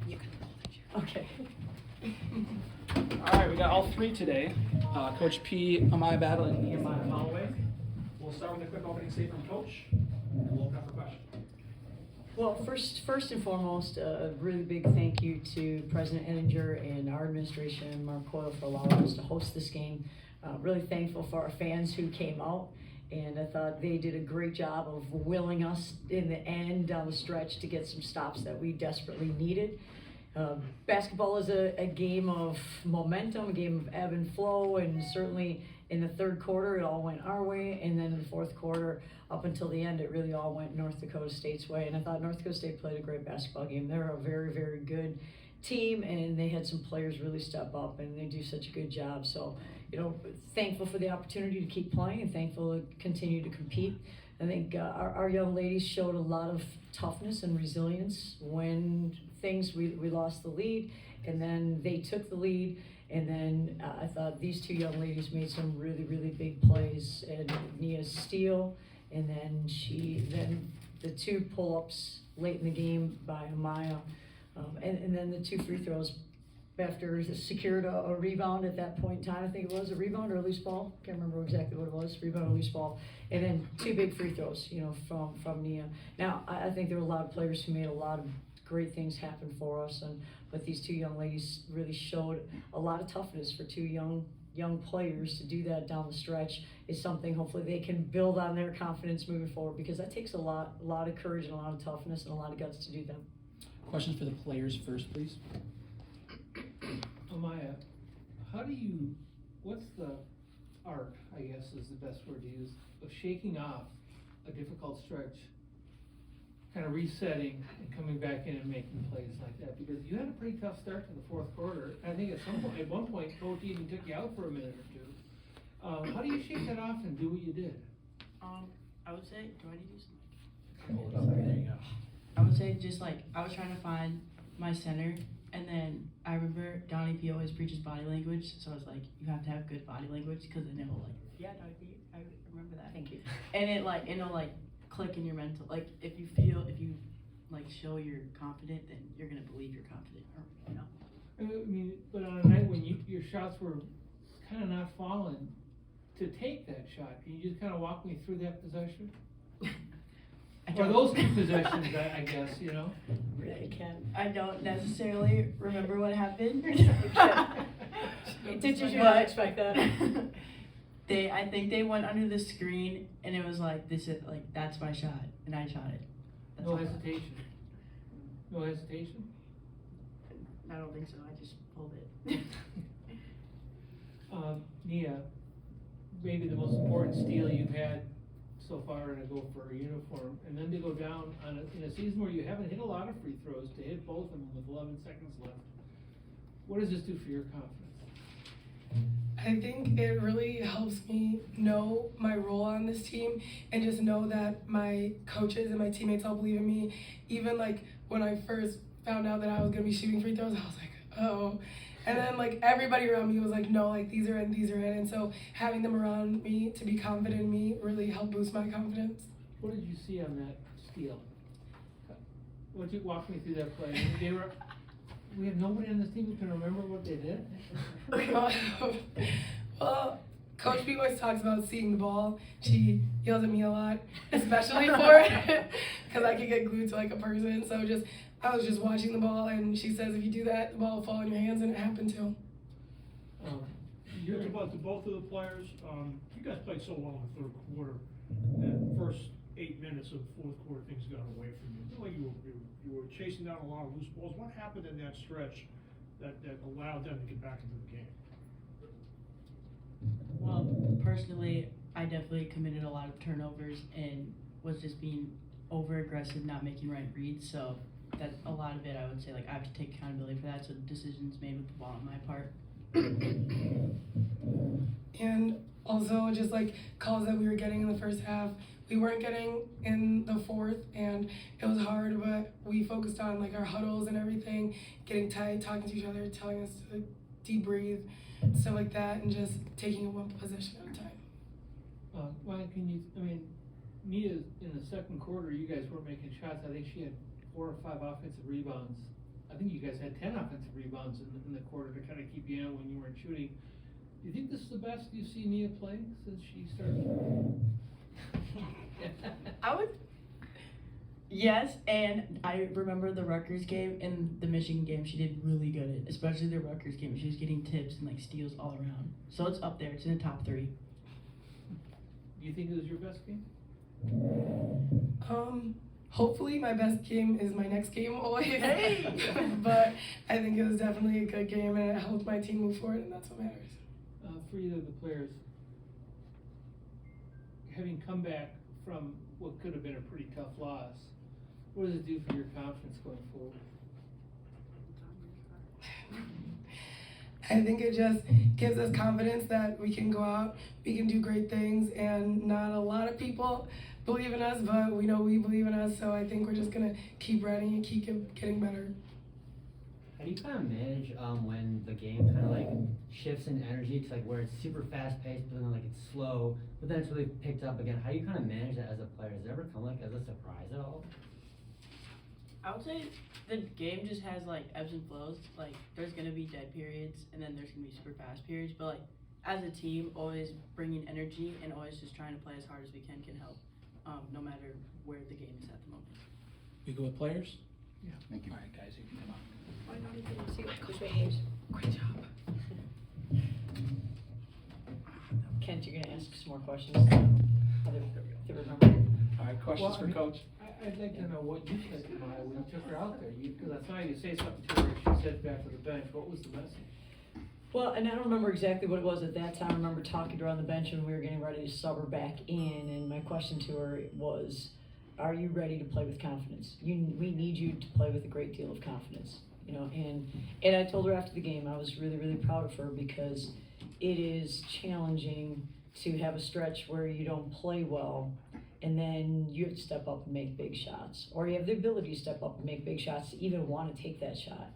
You can hold it. Okay. All right, we got all three today. Coach P, Amaya Battle, and Niamaya Holloway. We'll start with a quick opening statement from Coach, and we'll open up for questions. Well, first and foremost, a really big thank you to President Ettinger and our administration, Mark Coyle, for allowing us to host this game. Really thankful for our fans who came out, and I thought they did a great job of willing us in the end down the stretch to get some stops that we desperately needed. Basketball is a game of momentum, a game of ebb and flow, and certainly in the third quarter it all went our way, and then in the fourth quarter up until the end it really all went North Dakota State's way. And I thought North Dakota State played a great basketball game. They're a very, very good team, and they had some players really step up, and they do such a good job. So, thankful for the opportunity to keep playing and thankful to continue to compete. I think our young ladies showed a lot of toughness and resilience when we lost the lead, and then they took the lead, and then I thought these two young ladies made some really, really big plays, and Nia's steal, and then the two pull-ups late in the game by Amaya, and then the two free throws after secured a rebound at that point in time. I think it was a rebound or a loose ball. Can't remember exactly what it was, rebound or loose ball. And then two big free throws, from Nia. Now, I think there were a lot of players who made a lot of great things happen for us, but these two young ladies really showed a lot of toughness for two young players. To do that down the stretch is something hopefully they can build on their confidence moving forward, because that takes a lot of courage and a lot of toughness and a lot of guts to do that. Questions for the players first, please. Amaya, what's the art, I guess is the best word to use, of shaking off a difficult stretch, kind of resetting and coming back in and making plays like that? Because you had a pretty tough start to the fourth quarter. I think at one point, Coach even took you out for a minute or two. How do you shake that off and do what you did? I would say, do I need to use Hold it up. There you go. I would say just like, I was trying to find my center, and then I remember Donnie P always preaches body language, so I was like, you have to have good body language, because then it'll yeah, Donnie P, I remember that. Thank you. And it'll click in your mental, if you show you're confident, then you're gonna believe you're confident, I mean, but on a night when your shots were kind of not falling, to take that shot, can you just kind of walk me through that possession? Or those two possessions, I guess, Really can. I don't necessarily remember what happened. Did you not expect that? I think they went under the screen, and it was that's my shot, and I shot it. That's No all. hesitation. No hesitation? I don't think so. I just pulled it. Nia, maybe the most important steal you've had so far in a Gopher uniform, and then to go down in a season where you haven't hit a lot of free throws, to hit both of them with 11 seconds left. What does this do for your confidence? I think it really helps me know my role on this team, and just know that my coaches and my teammates all believe in me. Even when I first found out that I was gonna be shooting free throws, I was like, oh. And then everybody around me was like, no, these are in. And so having them around me to be confident in me really helped boost my confidence. What did you see on that steal? Would you walk me through that play? We have nobody on this team who can remember what they did? Well, Coach B always talks about seeing the ball. She yells at me a lot, especially for it, because I can get glued to a person. So I was just watching the ball, and she says if you do that, the ball will fall in your hands, and it happened to. It's about to both of the players. You guys played so well in the third quarter. The first 8 minutes of the fourth quarter, things got away from you. It looked like you were chasing down a lot of loose balls. What happened in that stretch that allowed them to get back into the game? Well, personally, I definitely committed a lot of turnovers and was just being over aggressive, not making right reads. So that's a lot of it. I would say I have to take accountability for that. So decisions made with the ball on my part. And also just calls that we were getting in the first half, we weren't getting in the fourth, and it was hard, but we focused on our huddles and everything, getting tight, talking to each other, telling us to deep breathe, stuff like that, and just taking it one possession at a time. Ryan, Nia, in the second quarter, you guys weren't making shots. I think she had 4 or 5 offensive rebounds. I think you guys had 10 offensive rebounds in the quarter to kind of keep you in when you weren't shooting. Do you think this is the best you've seen Nia play since she started? I would. Yes, and I remember the Rutgers game and the Michigan game. She did really good, especially the Rutgers game. She was getting tips and like steals all around. So it's up there. It's in the top 3. Do you think it was your best game? Hopefully my best game is my next game always. Hey! But I think it was definitely a good game and it helped my team move forward, and that's what matters. For either of the players, having come back from what could have been a pretty tough loss, what does it do for your confidence going forward? I think it just gives us confidence that we can go out, we can do great things, and not a lot of people believe in us, but we know we believe in us, so I think we're just gonna keep running and keep getting better. How do you kind of manage when the game kind of like shifts in energy to like where it's super fast paced, but then like it's slow, but then it's really picked up again? How do you kind of manage that as a player? Does it ever come like as a surprise at all? I would say the game just has like ebbs and flows. Like there's gonna be dead periods, and then there's gonna be super fast periods. But like as a team, always bringing energy and always just trying to play as hard as we can help, no matter where the game is at the moment. We go with players? Yeah. Thank you. All right, guys, you can come on. Great job. Kent, you're gonna ask some more questions? To remember. All right, questions for Coach? I'd like to know what you said to Maya when you took her out there. Because I saw you say something to her, she said back to the bench. What was the message? Well, and I don't remember exactly what it was at that time. I remember talking to her on the bench when we were getting ready to sub her back in, and my question to her was, are you ready to play with confidence? We need you to play with a great deal of confidence. You know, and I told her after the game I was really, really proud of her because it is challenging to have a stretch where you don't play well and then you have to step up and make big shots, or you have the ability to step up and make big shots to even want to take that shot.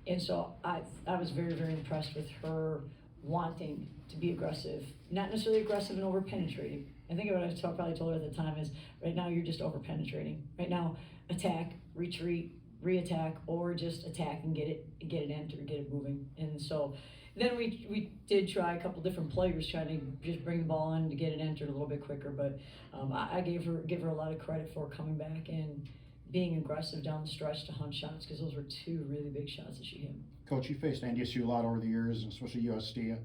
And so I was very, very impressed with her wanting to be aggressive, not necessarily aggressive and over penetrating. I think what I probably told her at the time is, right now you're just over penetrating. Right now, attack, retreat, re-attack, or just attack and get it entered, get it moving. And so then we did try a couple different players trying to just bring the ball in to get it entered a little bit quicker. But I give her a lot of credit for coming back and being aggressive down the stretch to hunt shots, because those were 2 really big shots that she hit. Coach, you faced NDSU a lot over the years, especially USD.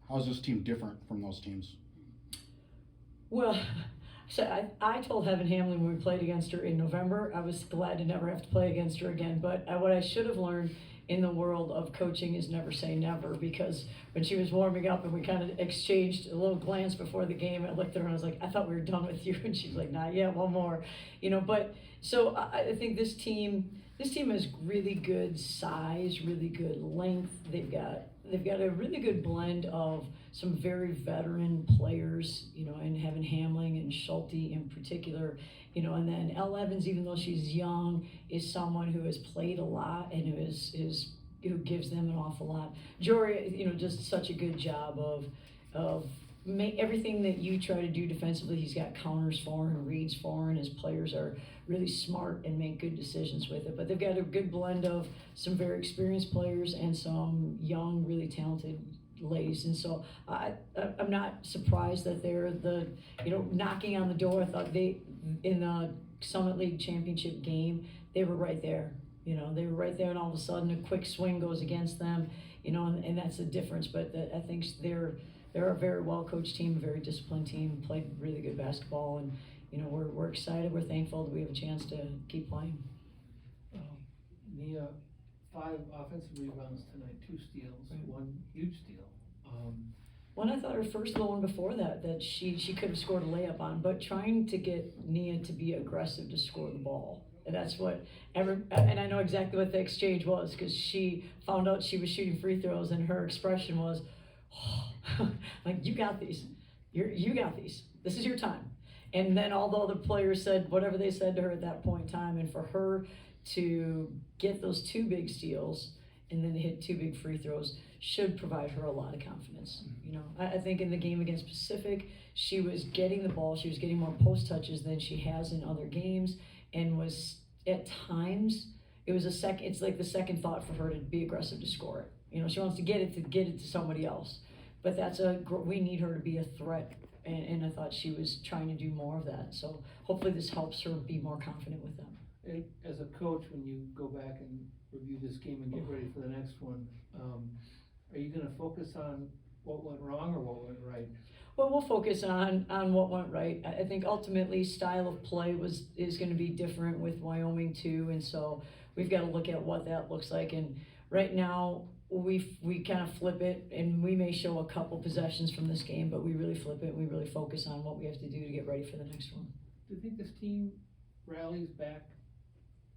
How's this team different from those teams? Well, so I told Heaven Hamlin when we played against her in November, I was glad to never have to play against her again. But what I should have learned in the world of coaching is never say never, because when she was warming up and we kind of exchanged a little glance before the game, I looked at her and I was like, I thought we were done with you. And she was like, not yet, one more. You know, but so I think this team has really good size, really good length. They've got a really good blend of some very veteran players, you know, and Heaven Hamling and Schulte in particular, you know, and then Elle Evans, even though she's young, is someone who has played a lot and who gives them an awful lot. Jory, you know, just such a good job of everything that you try to do defensively. He's got counters for her and reads for her, and his players are really smart and make good decisions with it. But they've got a good blend of some very experienced players and some young, really talented ladies. And so I'm not surprised that they're knocking on the door. I thought in the Summit League championship game, they were right there. You know, they were right there, and all of a sudden a quick swing goes against them, you know, and that's the difference. But I think they're a very well-coached team, a very disciplined team, played really good basketball, and, you know, we're excited, we're thankful that we have a chance to keep playing. Nia, 5 offensive rebounds tonight, 2 steals, Right. 1 huge steal. One, I thought her first, the one before that she could have scored a layup on, but trying to get Nia to be aggressive to score the ball. And that's what and I know exactly what the exchange was, because she found out she was shooting free throws, and her expression was, oh, like, you got these. You got these. This is your time. And then all the other players said whatever they said to her at that point in time, and for her to get those 2 big steals and then hit 2 big free throws should provide her a lot of confidence. You know, I think in the game against Pacific, she was getting the ball, she was getting more post touches than she has in other games, and was at times, it's like the second thought for her to be aggressive to score it. You know, she wants to get it to somebody else. But we need her to be a threat, and I thought she was trying to do more of that. So hopefully this helps her be more confident with them. And as a coach, when you go back and review this game and get ready for the next one, are you gonna focus on what went wrong or what went right? Well, we'll focus on what went right. I think ultimately style of play is going to be different with Wyoming too, and so we've got to look at what that looks like. And right now we kind of flip it, and we may show a couple possessions from this game, but we really flip it and we really focus on what we have to do to get ready for the next one. Do you think this team rallies back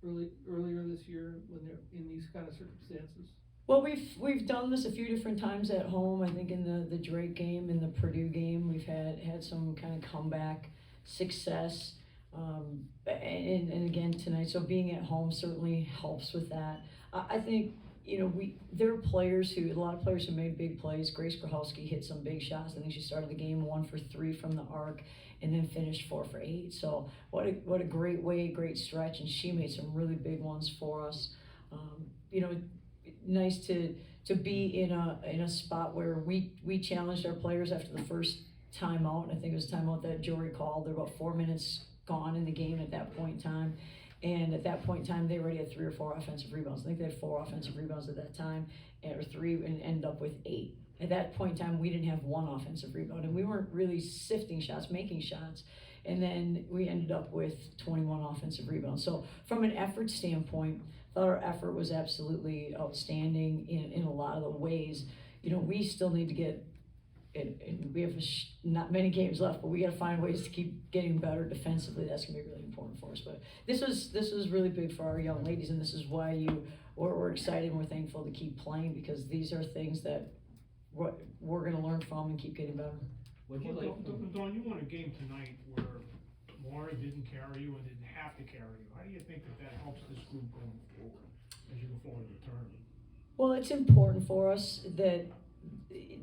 earlier this year when they're in these kind of circumstances? Well, we've done this a few different times at home. I think in the Drake game, in the Purdue game, we've had some kind of comeback success, and again tonight. So being at home certainly helps with that. I think, you know, there are a lot of players who made big plays. Grace Grahowski hit some big shots. I think she started the game 1 for 3 from the arc, and then finished 4 for 8. So what a great stretch, and she made some really big ones for us. You know, nice to be in a spot where we challenged our players after the first timeout. I think it was a timeout that Jory called. There were about 4 minutes gone in the game at that point in time. And at that point in time, they already had 3 or 4 offensive rebounds. I think they had 4 offensive rebounds at that time, or 3, and ended up with 8. At that point in time, we didn't have 1 offensive rebound, and we weren't really sifting shots, making shots. And then we ended up with 21 offensive rebounds. So from an effort standpoint, I thought our effort was absolutely outstanding in a lot of the ways. You know, we still need to get, and we have not many games left, but we got to find ways to keep getting better defensively. That's going to be really important for us. But this was really big for our young ladies, and this is why we're excited and we're thankful to keep playing, because these are things that we're going to learn from and keep getting better. Would you like? Dawn, you won a game tonight where Maury didn't carry you and didn't have to carry you. How do you think that helps this group going forward as you go forward in the tournament? Well, it's important for us that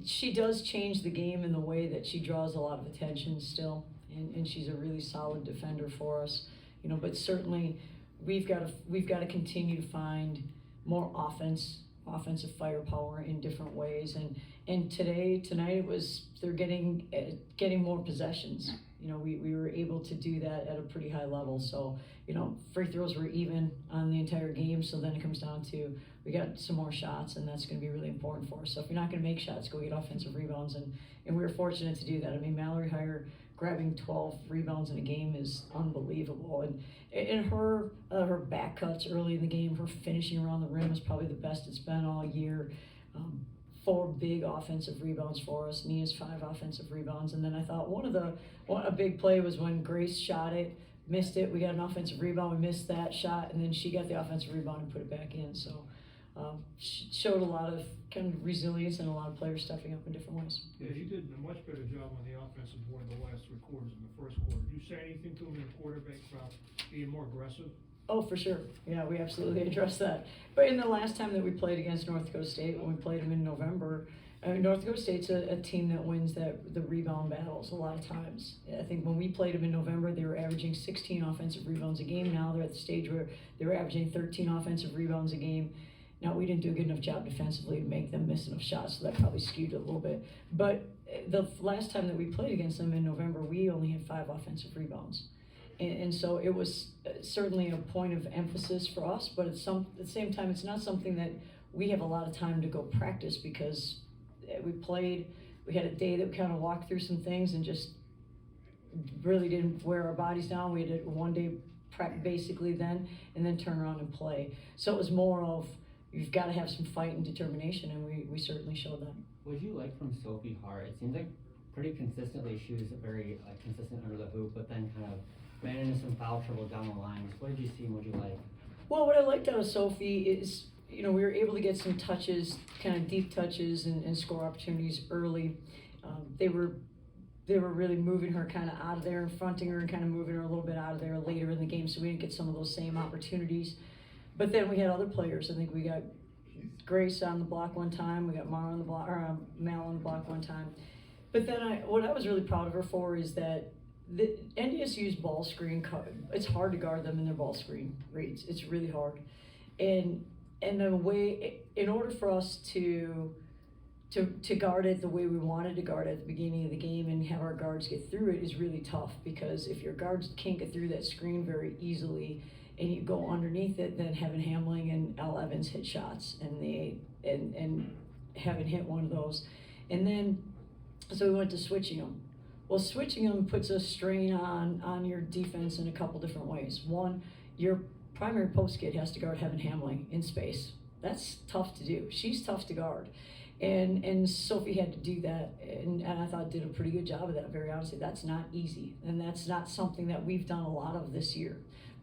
she does change the game in the way that she draws a lot of attention still, and she's a really solid defender for us. You know, but certainly we've got to continue to find more offensive firepower in different ways, and tonight they're getting more possessions. You know, we were able to do that at a pretty high level. So, you know, free throws were even on the entire game. So then it comes down to, we got some more shots, and that's going to be really important for us. So if you're not going to make shots, go get offensive rebounds. And we were fortunate to do that. I mean, Mallory Heyer grabbing 12 rebounds in a game is unbelievable. And her back cuts early in the game, her finishing around the rim is probably the best it's been all year. 4 big offensive rebounds for us. Nia's 5 offensive rebounds. And then I thought a big play was when Grace shot it, missed it. We got an offensive rebound, we missed that shot, and then she got the offensive rebound and put it back in. So she showed a lot of kind of resilience and a lot of players stepping up in different ways. Yeah, you did a much better job on the offensive board the last 3 quarters than the first quarter. Did you say anything to him in the quarterback about being more aggressive? Oh, for sure. Yeah, we absolutely addressed that. But in the last time that we played against North Dakota State, when we played them in November, North Dakota State's a team that wins the rebound battles a lot of times. I think when we played them in November, they were averaging 16 offensive rebounds a game. Now they're at the stage where they were averaging 13 offensive rebounds a game. Now, we didn't do a good enough job defensively to make them miss enough shots, so that probably skewed it a little bit. But the last time that we played against them in November, we only had 5 offensive rebounds. And so it was certainly a point of emphasis for us, but at the same time, it's not something that we have a lot of time to go practice, because we had a day that we kind of walked through some things and just really didn't wear our bodies down. We had one day prep basically then, and then turn around and play. So it was more of, you've got to have some fight and determination, and we certainly showed that. What you like from Sophie Hart? It seems like pretty consistently she was very consistent under the hoop, but then kind of ran into some foul trouble down the lines. What did you see and what did you like? Well, what I liked out of Sophie is, you know, we were able to get some touches, kind of deep touches and score opportunities early. They were really moving her kind of out of there and fronting her and kind of moving her a little bit out of there later in the game, so we didn't get some of those same opportunities. But then we had other players. I think we got Grace on the block one time, we got Mara on the block, or Mal on the block one time. But then what I was really proud of her for is that the NDSU's ball screen, it's hard to guard them in their ball screen reads. It's really hard. And the way, in order for us to guard it the way we wanted to guard it at the beginning of the game and have our guards get through it is really tough, because if your guards can't get through that screen very easily and you go underneath it, then Heaven Hamling and Al Evans hit shots, and Heaven hit one of those. And then, so we went to switching them. Well, switching them puts a strain on your defense in a couple different ways. One, your primary post kid has to guard Heaven Hamling in space. That's tough to do. She's tough to guard. And Sophie had to do that, and I thought did a pretty good job of that, very honestly. That's not easy, and that's not something that we've done a lot of this year.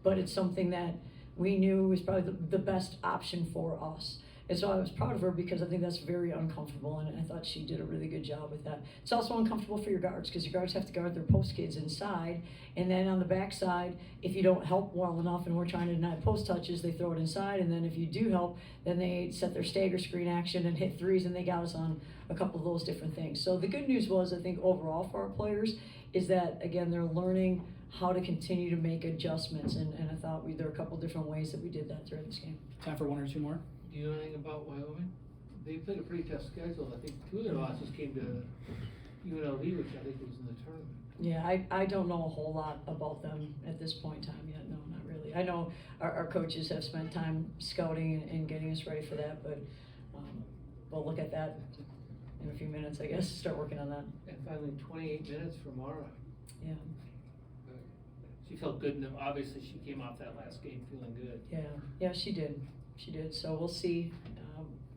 But it's something that we knew was probably the best option for us. And so I was proud of her, because I think that's very uncomfortable, and I thought she did a really good job with that. It's also uncomfortable for your guards, because your guards have to guard their post kids inside, and then on the backside, if you don't help well enough and we're trying to deny post touches, they throw it inside, and then if you do help, then they set their stagger screen action and hit threes, and they got us on a couple of those different things. So the good news was, I think overall for our players, is that, again, they're learning how to continue to make adjustments, and I thought there were a couple different ways that we did that during this game. Time for one or two more. Do you know anything about Wyoming? They played a pretty tough schedule. I think 2 of their losses came to UNLV, which I think was in the tournament. Yeah, I don't know a whole lot about them at this point in time yet. No, not really. I know our coaches have spent time scouting and getting us ready for that, but we'll look at that in a few minutes, I guess, start working on that. And finally, 28 minutes for Mara. Yeah. She felt good enough. Obviously, she came off that last game feeling good. Yeah, she did. She did. So we'll see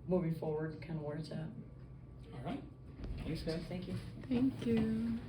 moving forward kind of where it's at. All right. Thanks, guys. Thank you. Thank you.